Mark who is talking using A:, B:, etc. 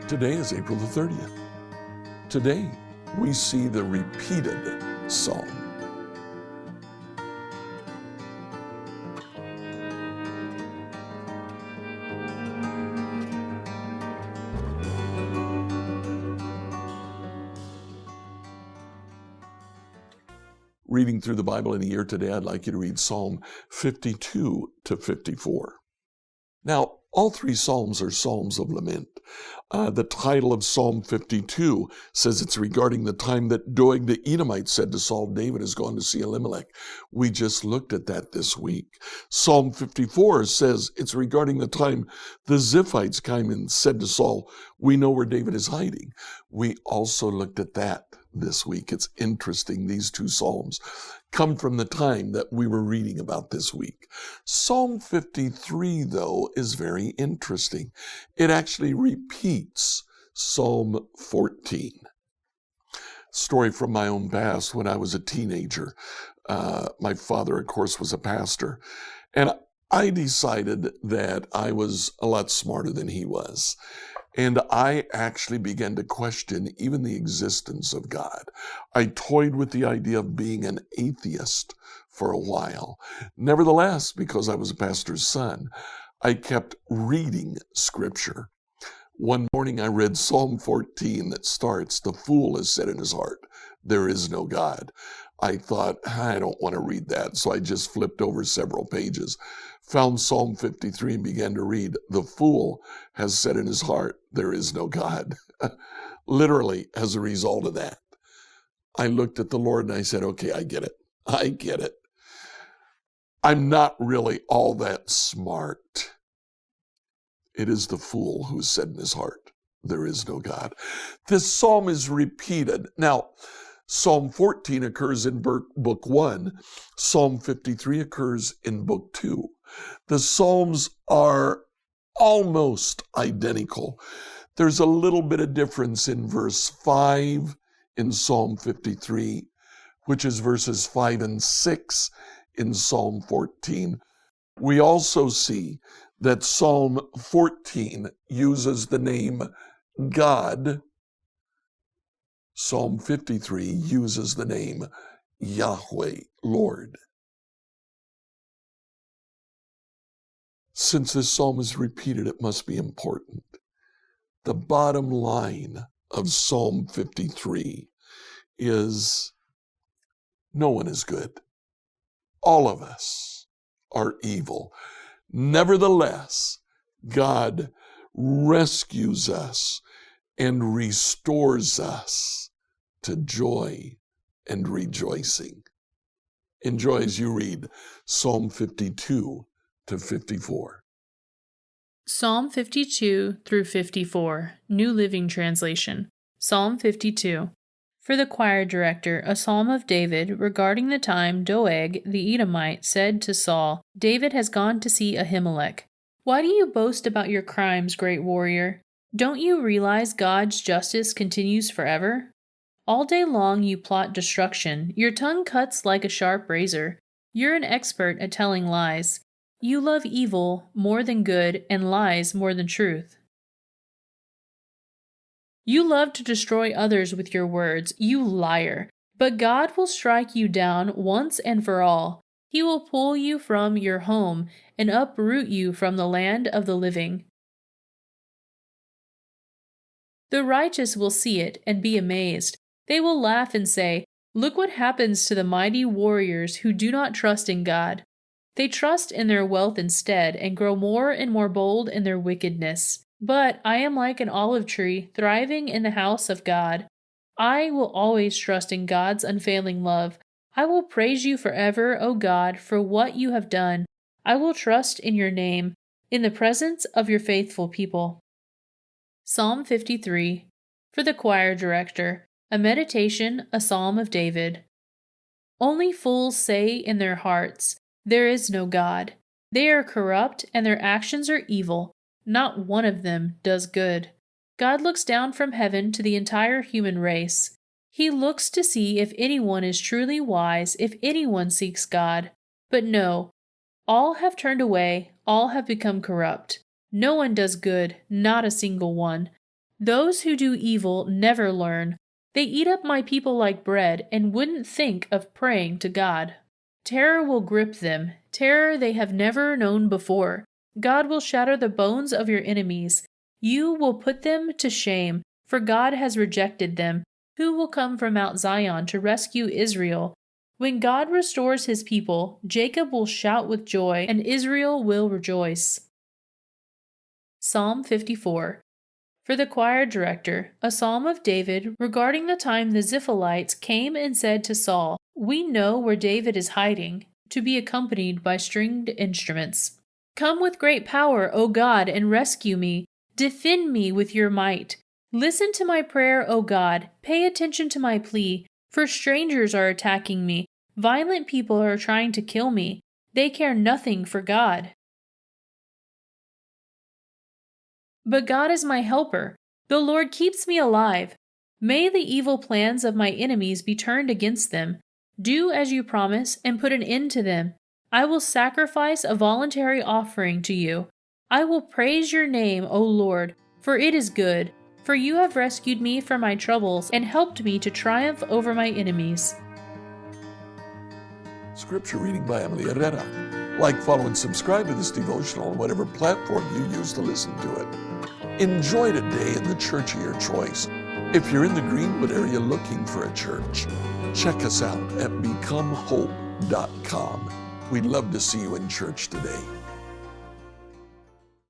A: Today is April the 30th. Today, we see the repeated psalm. Reading through the Bible in a year today, I'd like you to read Psalm 52 to 54. Now, all three Psalms are Psalms of lament. The title of Psalm 52 says it's regarding the time that Doeg the Edomite said to Saul, David has gone to see Elimelech. We just looked at that this week. Psalm 54 says it's regarding the time the Ziphites came and said to Saul, we know where David is hiding. We also looked at that this week. It's interesting. These two Psalms come from the time that we were reading about this week. Psalm 53, though, is very interesting. It actually repeats Psalm 14. Story from my own past when I was a teenager. My father, of course, was a pastor, and I decided that I was a lot smarter than he was. And I actually began to question even the existence of God. I toyed with the idea of being an atheist for a while. Nevertheless, because I was a pastor's son, I kept reading Scripture. One morning I read Psalm 14 that starts, the fool has said in his heart, there is no God. I thought, I don't want to read that, so I just flipped over several pages, found Psalm 53 and began to read, the fool has said in his heart, there is no God. Literally, as a result of that, I looked at the Lord and I said, okay, I get it. I get it. I'm not really all that smart. It is the fool who has said in his heart, there is no God. This psalm is repeated. Now, Psalm 14 occurs in book 1. Psalm 53 occurs in book 2. The Psalms are almost identical. There's a little bit of difference in verse 5 in Psalm 53, which is verses 5 and 6 in Psalm 14. We also see that Psalm 14 uses the name God. Psalm 53 uses the name Yahweh, Lord. Since this psalm is repeated, it must be important. The bottom line of Psalm 53 is no one is good. All of us are evil. Nevertheless, God rescues us and restores us to joy and rejoicing. Enjoy as you read Psalm 52 to 54.
B: Psalm 52 through 54, New Living Translation. Psalm 52. For the choir director, a psalm of David regarding the time Doeg the Edomite said to Saul, David has gone to see Ahimelech. Why do you boast about your crimes, great warrior? Don't you realize God's justice continues forever? All day long you plot destruction. Your tongue cuts like a sharp razor. You're an expert at telling lies. You love evil more than good and lies more than truth. You love to destroy others with your words, you liar. But God will strike you down once and for all. He will pull you from your home and uproot you from the land of the living. The righteous will see it and be amazed. They will laugh and say, look what happens to the mighty warriors who do not trust in God. They trust in their wealth instead and grow more and more bold in their wickedness. But I am like an olive tree thriving in the house of God. I will always trust in God's unfailing love. I will praise you forever, O God, for what you have done. I will trust in your name, in the presence of your faithful people. Psalm 53. For the choir director, a meditation, a psalm of David. Only fools say in their hearts, there is no God. They are corrupt and their actions are evil. Not one of them does good. God looks down from heaven to the entire human race. He looks to see if anyone is truly wise, if anyone seeks God. But no, all have turned away, all have become corrupt. No one does good, not a single one. Those who do evil never learn. They eat up my people like bread and wouldn't think of praying to God. Terror will grip them, terror they have never known before. God will shatter the bones of your enemies. You will put them to shame, for God has rejected them. Who will come from Mount Zion to rescue Israel? When God restores his people, Jacob will shout with joy, and Israel will rejoice. Psalm 54. For the choir director, a psalm of David regarding the time the Ziphites came and said to Saul, "We know where David is hiding," to be accompanied by stringed instruments. Come with great power, O God, and rescue me. Defend me with your might. Listen to my prayer, O God. Pay attention to my plea, for strangers are attacking me. Violent people are trying to kill me. They care nothing for God. But God is my helper. The Lord keeps me alive. May the evil plans of my enemies be turned against them. Do as you promise and put an end to them. I will sacrifice a voluntary offering to you. I will praise your name, O Lord, for it is good. For you have rescued me from my troubles and helped me to triumph over my enemies.
A: Scripture reading by Emily Herrera. Like, follow, and subscribe to this devotional on whatever platform you use to listen to it. Enjoy today in the church of your choice. If you're in the Greenwood area looking for a church, check us out at becomehope.com. We'd love to see you in church today.